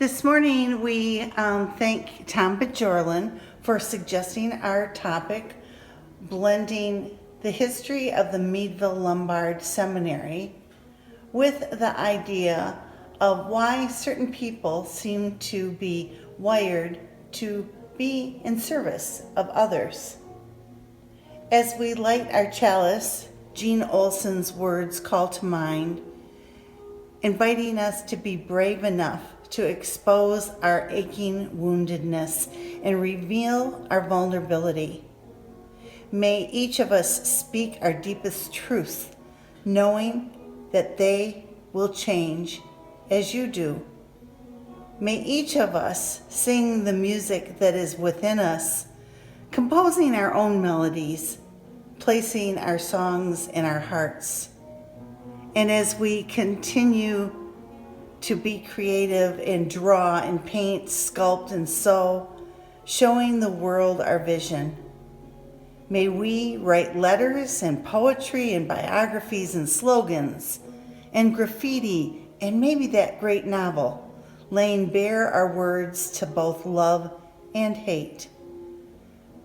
This morning we thank Tom Bjorkland for suggesting our topic, blending the history of the Meadville Lombard Seminary with the idea of why certain people seem to be wired to be in service of others. As we light our chalice, Jean Olson's words call to mind, inviting us to be brave enough to expose our aching woundedness and reveal our vulnerability. May each of us speak our deepest truth, knowing that they will change as you do. May each of us sing the music that is within us, composing our own melodies, placing our songs in our hearts. And as we continue to be creative and draw and paint, sculpt and sew, showing the world our vision, may we write letters and poetry and biographies and slogans and graffiti and maybe that great novel, laying bare our words to both love and hate.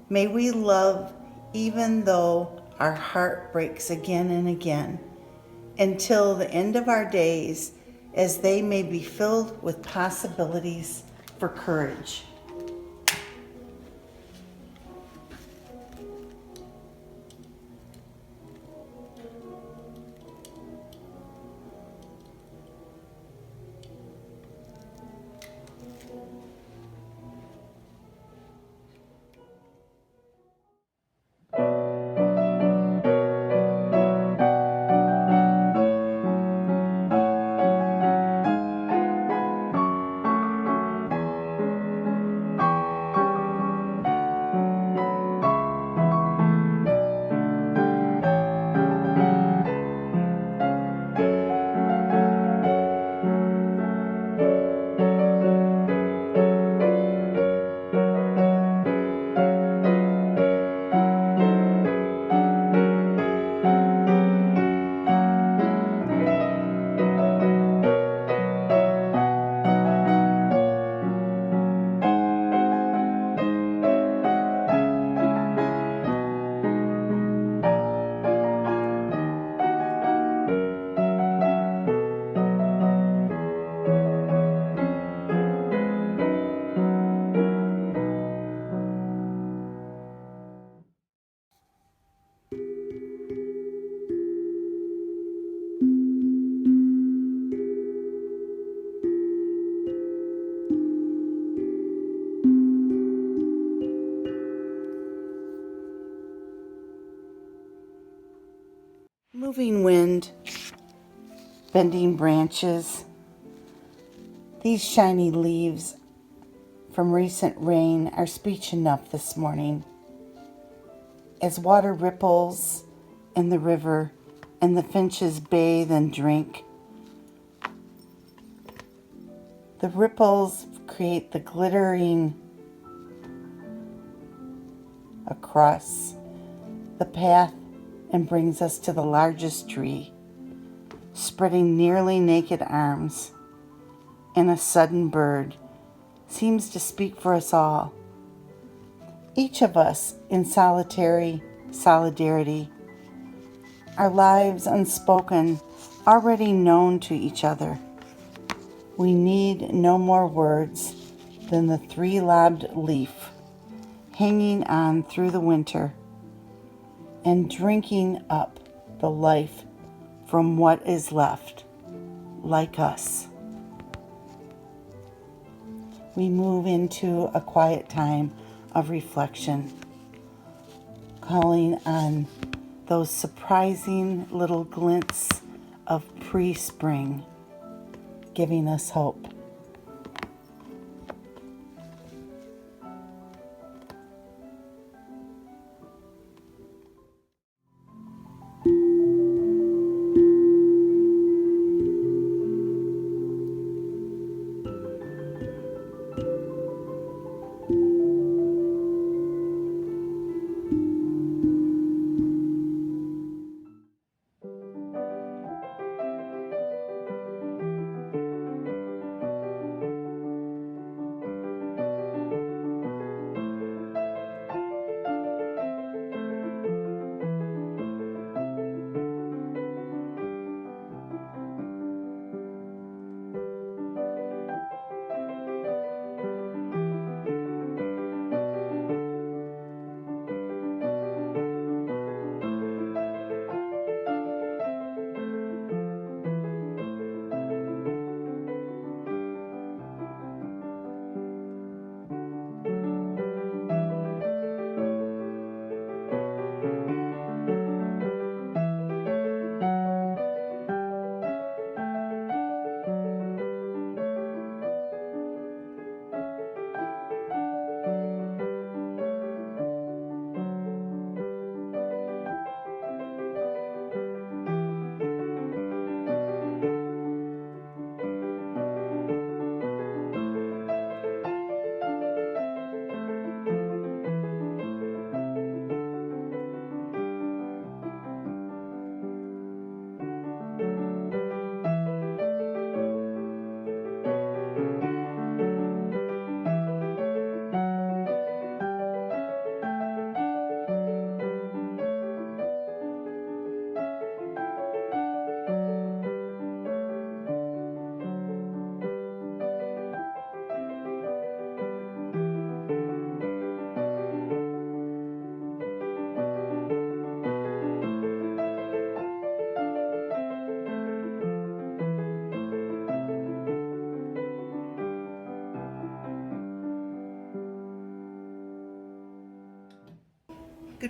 May we love even though our heart breaks again and again, until the end of our days, as they may be filled with possibilities for courage. Moving wind, bending branches, these shiny leaves from recent rain are speech enough this morning. As water ripples in the river and the finches bathe and drink, the ripples create the glittering across the path and brings us to the largest tree, spreading nearly naked arms, and a sudden bird seems to speak for us all. Each of us in solitary solidarity, our lives unspoken, already known to each other. We need no more words than the three-lobed leaf hanging on through the winter and drinking up the life from what is left, like us. We move into a quiet time of reflection, calling on those surprising little glints of pre-spring, giving us hope.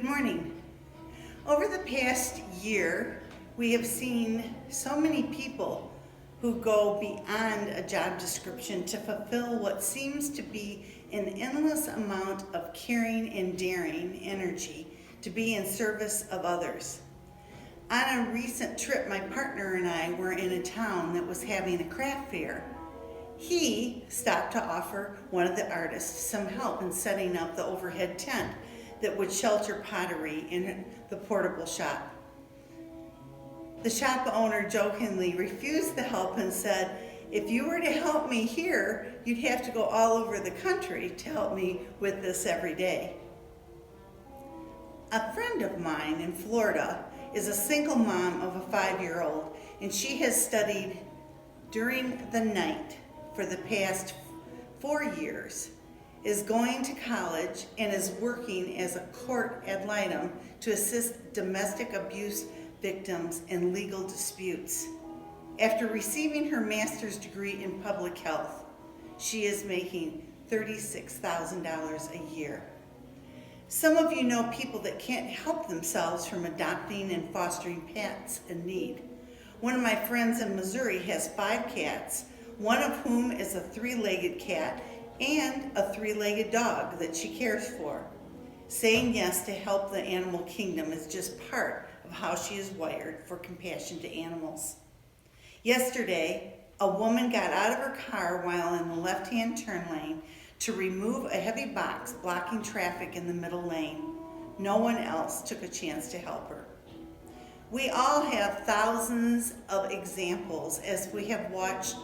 Good morning. Over the past year, we have seen so many people who go beyond a job description to fulfill what seems to be an endless amount of caring and daring energy to be in service of others. On a recent trip, my partner and I were in a town that was having a craft fair. He stopped to offer one of the artists some help in setting up the overhead tent that would shelter pottery in the portable shop. The shop owner jokingly refused the help and said, "If you were to help me here, you'd have to go all over the country to help me with this every day." A friend of mine in Florida is a single mom of a 5-year-old, and she has studied during the night for the past 4 years, is going to college, and is working as a court ad litem to assist domestic abuse victims in legal disputes. After receiving her master's degree in public health, she is making $36,000 a year. Some of you know people that can't help themselves from adopting and fostering pets in need. One of my friends in Missouri has 5 cats, one of whom is a 3-legged cat and a 3-legged dog that she cares for. Saying yes to help the animal kingdom is just part of how she is wired for compassion to animals. Yesterday, a woman got out of her car while in the left-hand turn lane to remove a heavy box blocking traffic in the middle lane. No one else took a chance to help her. We all have thousands of examples as we have watched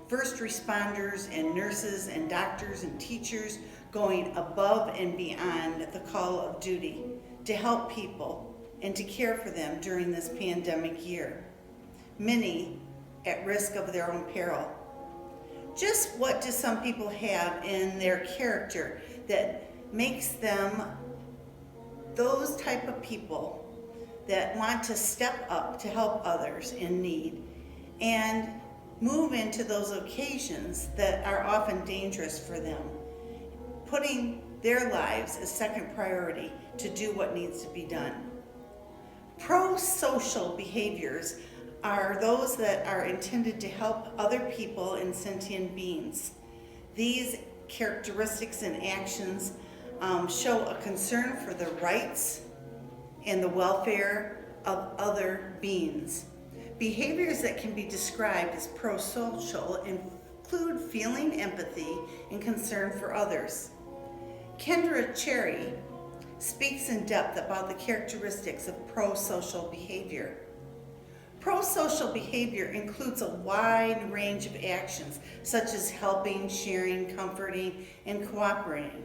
first responders and nurses and doctors and teachers going above and beyond the call of duty to help people and to care for them during this pandemic year, many at risk of their own peril. Just what do some people have in their character that makes them those type of people that want to step up to help others in need and move into those occasions that are often dangerous for them, putting their lives as second priority to do what needs to be done? Pro-social behaviors are those that are intended to help other people and sentient beings. These characteristics and actions show a concern for the rights and the welfare of other beings. Behaviors that can be described as pro-social include feeling empathy and concern for others. Kendra Cherry speaks in depth about the characteristics of pro-social behavior. Pro-social behavior includes a wide range of actions, such as helping, sharing, comforting, and cooperating.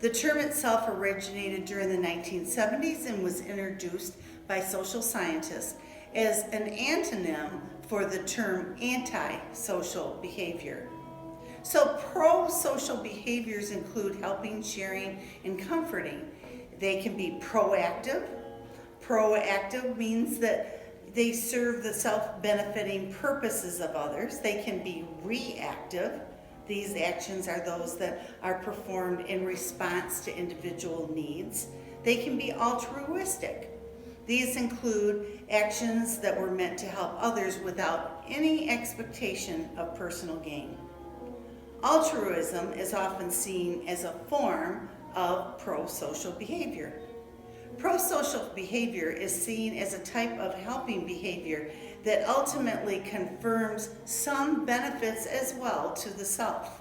The term itself originated during the 1970s and was introduced by social scientists as an antonym for the term anti-social behavior. So pro-social behaviors include helping, sharing, and comforting. They can be proactive. Proactive means that they serve the self-benefiting purposes of others. They can be reactive. These actions are those that are performed in response to individual needs. They can be altruistic. These include actions that were meant to help others without any expectation of personal gain. Altruism is often seen as a form of pro-social behavior. Pro-social behavior is seen as a type of helping behavior that ultimately confirms some benefits as well to the self.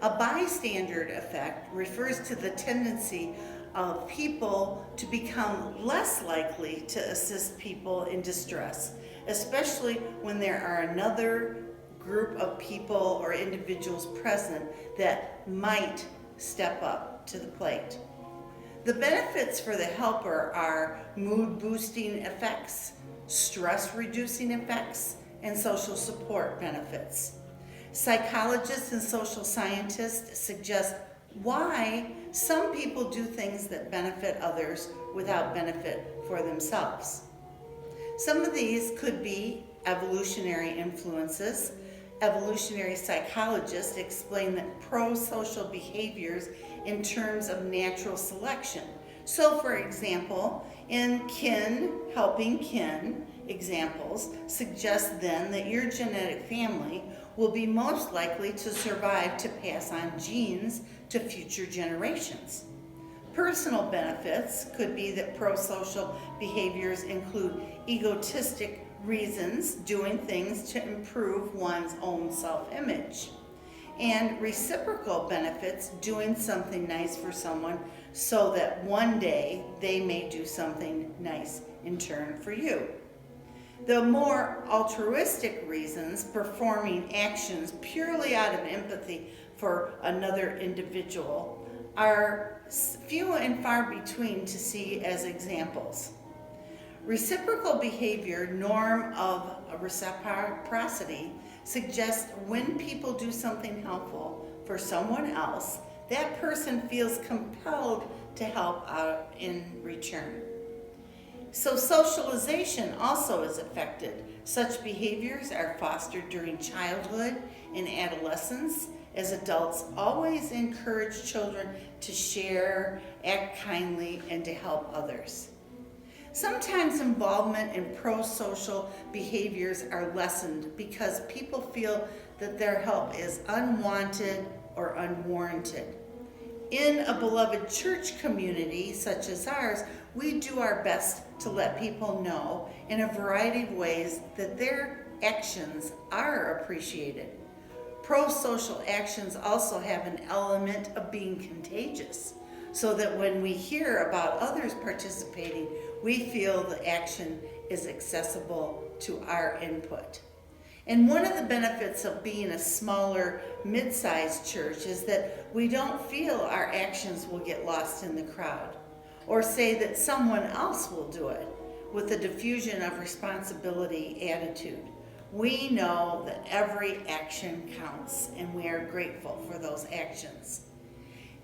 A bystander effect refers to the tendency of people to become less likely to assist people in distress, especially when there are another group of people or individuals present that might step up to the plate. The benefits for the helper are mood-boosting effects, stress-reducing effects, and social support benefits. Psychologists and social scientists suggest why some people do things that benefit others without benefit for themselves. Some of these could be evolutionary influences. Evolutionary psychologists explain that pro-social behaviors in terms of natural selection. So, for example, in kin helping kin examples suggest then that your genetic family will be most likely to survive to pass on genes to future generations. Personal benefits could be that pro-social behaviors include egotistic reasons, doing things to improve one's own self-image, and reciprocal benefits, doing something nice for someone so that one day they may do something nice in turn for you. The more altruistic reasons, performing actions purely out of empathy for another individual, are few and far between to see as examples. Reciprocal behavior, norm of reciprocity, suggests when people do something helpful for someone else, that person feels compelled to help out in return. So socialization also is affected. Such behaviors are fostered during childhood and adolescence, as adults always encourage children to share, act kindly, and to help others. Sometimes involvement in pro-social behaviors are lessened because people feel that their help is unwanted or unwarranted. In a beloved church community such as ours, we do our best to let people know in a variety of ways that their actions are appreciated. Pro-social actions also have an element of being contagious, so that when we hear about others participating, we feel the action is accessible to our input. And one of the benefits of being a smaller, mid-sized church is that we don't feel our actions will get lost in the crowd, or say that someone else will do it, with a diffusion of responsibility attitude. We know that every action counts, and we are grateful for those actions.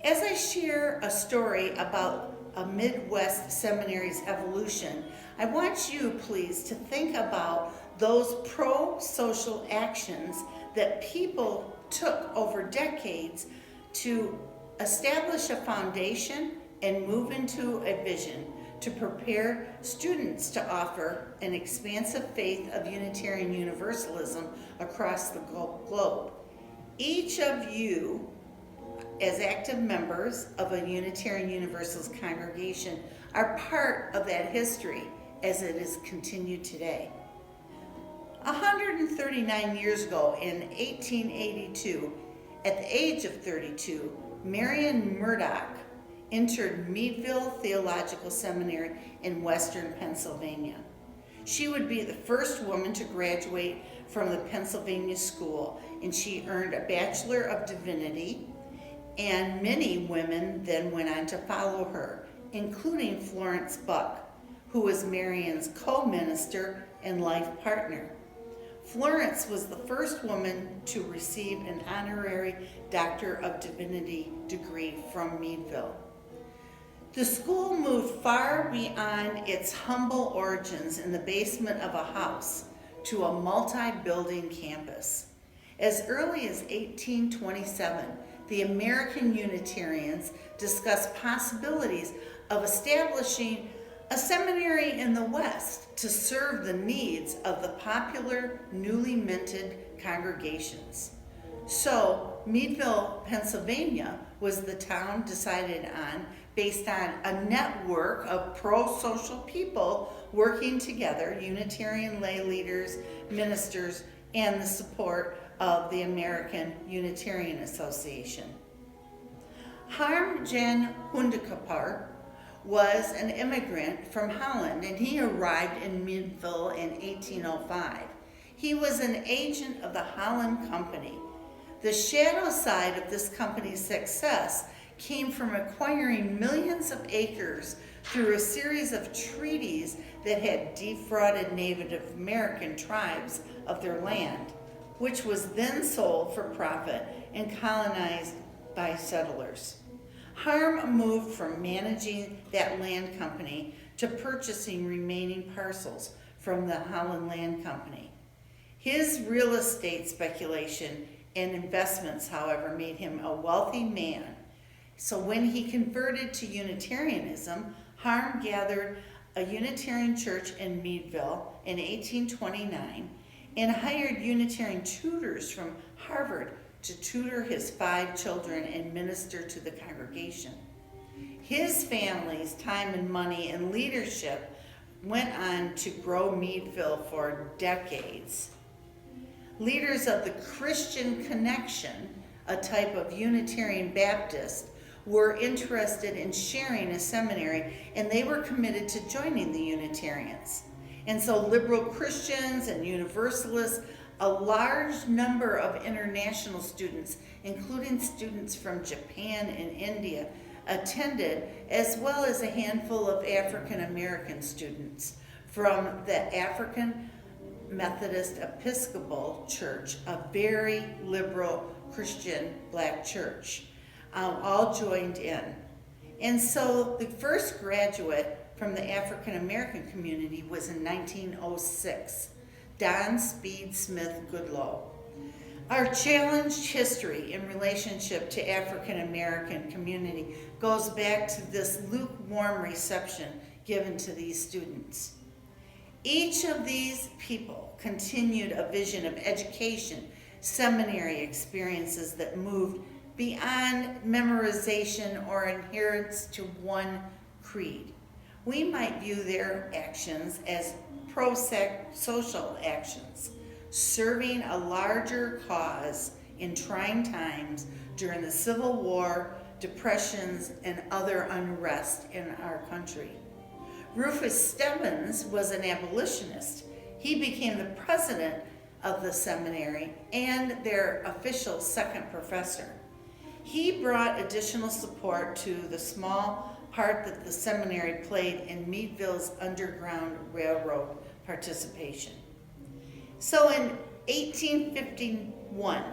As I share a story about a Midwest seminary's evolution, I want you, please, to think about those pro-social actions that people took over decades to establish a foundation and move into a vision to prepare students to offer an expansive faith of Unitarian Universalism across the globe. Each of you, as active members of a Unitarian Universalist congregation, are part of that history as it is continued today. 139 years ago, in 1882, at the age of 32, Marian Murdoch entered Meadville Theological Seminary in Western Pennsylvania. She would be the first woman to graduate from the Pennsylvania school, and she earned a Bachelor of Divinity, and many women then went on to follow her, including Florence Buck, who was Marian's co-minister and life partner. Florence was the first woman to receive an honorary Doctor of Divinity degree from Meadville. The school moved far beyond its humble origins in the basement of a house to a multi-building campus. As early as 1827, the American Unitarians discussed possibilities of establishing a seminary in the West to serve the needs of the popular, newly minted congregations. So, Meadville, Pennsylvania was the town decided on based on a network of pro-social people working together, Unitarian lay leaders, ministers, and the support of the American Unitarian Association. Harm Jan Hundekapar was an immigrant from Holland, and he arrived in Meadville in 1805. He was an agent of the Holland Company. The shadow side of this company's success came from acquiring millions of acres through a series of treaties that had defrauded Native American tribes of their land, which was then sold for profit and colonized by settlers. Harm moved from managing that land company to purchasing remaining parcels from the Holland Land Company. His real estate speculation and investments, however, made him a wealthy man. So when he converted to Unitarianism, Harm gathered a Unitarian church in Meadville in 1829 and hired Unitarian tutors from Harvard to tutor his 5 children and minister to the congregation. His family's time and money and leadership went on to grow Meadville for decades. Leaders of the Christian Connection, a type of Unitarian Baptist, were interested in sharing a seminary, and they were committed to joining the Unitarians. And so liberal Christians and Universalists, a large number of international students, including students from Japan and India, attended, as well as a handful of African American students from the African Methodist Episcopal Church, a very liberal Christian black church, all joined in. And so the first graduate from the African American community was in 1906, Don Speed Smith Goodloe. Our challenged history in relationship to African American community goes back to this lukewarm reception given to these students. Each of these people continued a vision of education, seminary experiences that moved beyond memorization or adherence to one creed. We might view their actions as pro-social actions, serving a larger cause in trying times during the Civil War, depressions, and other unrest in our country. Rufus Stevens was an abolitionist. He became the president of the seminary and their official second professor. He brought additional support to the small part that the seminary played in Meadville's Underground Railroad participation. So in 1851,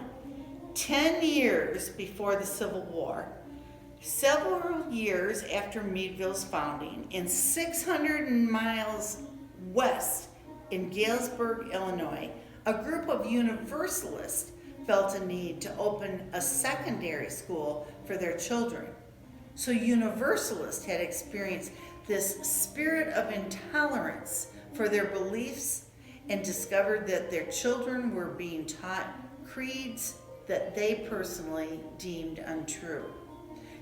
10 years before the Civil War, several years after Meadville's founding, and 600 miles west in Galesburg, Illinois, a group of Universalists felt a need to open a secondary school for their children. So Universalists had experienced this spirit of intolerance for their beliefs and discovered that their children were being taught creeds that they personally deemed untrue.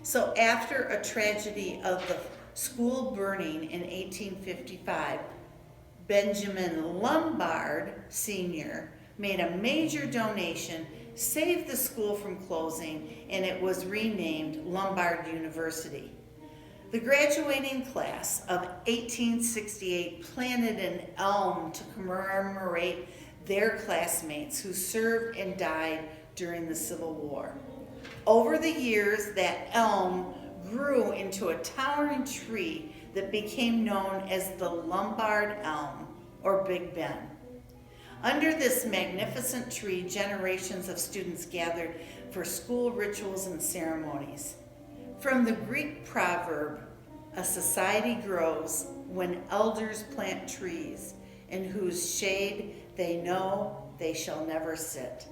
So after a tragedy of the school burning in 1855, Benjamin Lombard Sr. made a major donation, saved the school from closing, and it was renamed Lombard University. The graduating class of 1868 planted an elm to commemorate their classmates who served and died during the Civil War. Over the years, that elm grew into a towering tree that became known as the Lombard Elm, or Big Ben. Under this magnificent tree, generations of students gathered for school rituals and ceremonies. From the Greek proverb, a society grows when elders plant trees, in whose shade they know they shall never sit.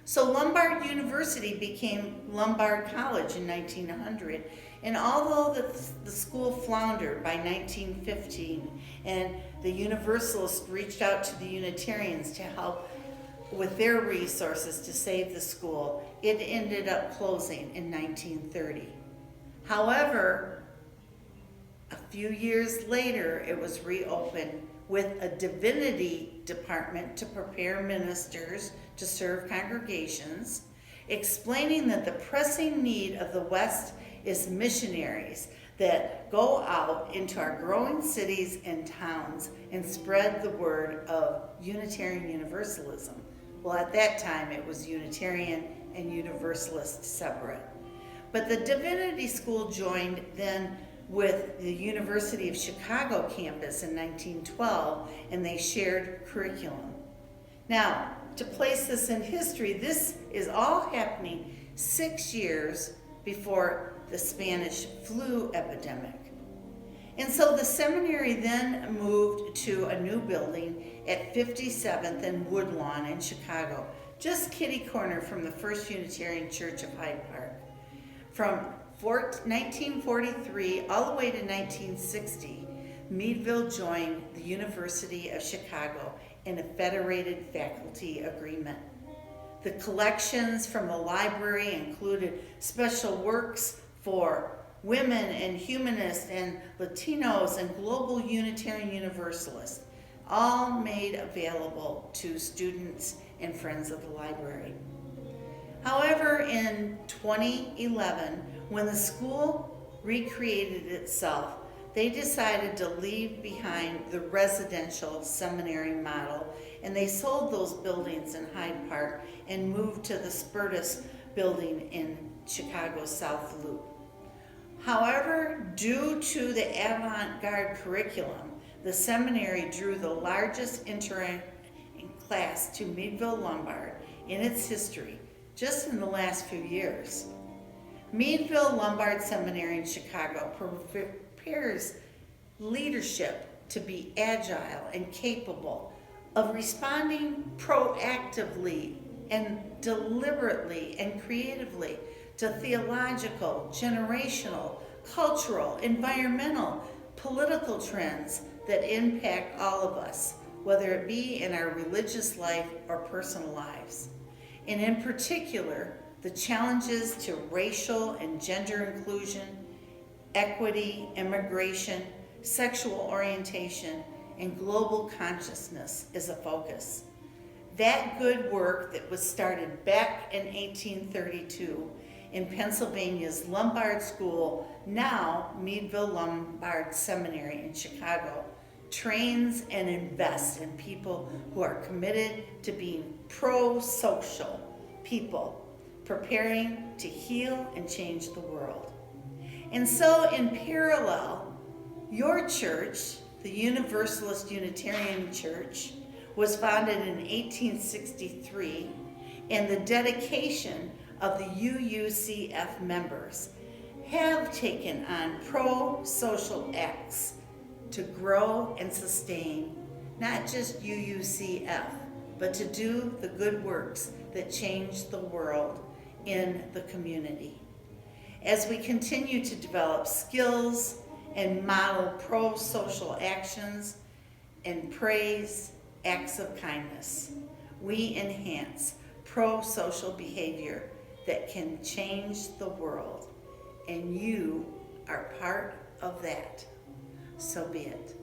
So Lombard University became Lombard College in 1900, and although the school floundered by 1915, and the Universalists reached out to the Unitarians to help with their resources to save the school, it ended up closing in 1930. However, a few years later, it was reopened with a divinity department to prepare ministers to serve congregations, explaining that the pressing need of the West is missionaries that go out into our growing cities and towns and spread the word of Unitarian Universalism. Well, at that time, it was Unitarian and Universalist separate. But the Divinity School joined then with the University of Chicago campus in 1912, and they shared curriculum. Now, to place this in history, this is all happening 6 years before the Spanish flu epidemic. And so the seminary then moved to a new building at 57th and Woodlawn in Chicago, just kitty corner from the First Unitarian Church of Hyde Park. From 1943 all the way to 1960, Meadville joined the University of Chicago in a federated faculty agreement. The collections from the library included special works for women and humanists and Latinos and global Unitarian Universalists, all made available to students and friends of the library. However, in 2011, when the school recreated itself, they decided to leave behind the residential seminary model, and they sold those buildings in Hyde Park and moved to the Spertus building in Chicago's South Loop. However, due to the avant-garde curriculum, the seminary drew the largest entering class to Meadville Lombard in its history just in the last few years. Meadville Lombard Seminary in Chicago prepares leadership to be agile and capable of responding proactively and deliberately and creatively to theological, generational, cultural, environmental, political trends that impact all of us, whether it be in our religious life or personal lives. And in particular, the challenges to racial and gender inclusion, equity, immigration, sexual orientation, and global consciousness is a focus. That good work that was started back in 1832 in Pennsylvania's Lombard School, now Meadville Lombard Seminary in Chicago, trains and invests in people who are committed to being pro-social people, preparing to heal and change the world. And so in parallel, your church, the Universalist Unitarian Church, was founded in 1863, and the dedication of the UUCF members have taken on pro-social acts to grow and sustain not just UUCF, but to do the good works that change the world in the community. As we continue to develop skills and model pro-social actions and praise acts of kindness, we enhance pro-social behavior that can change the world, and you are part of that. So be it.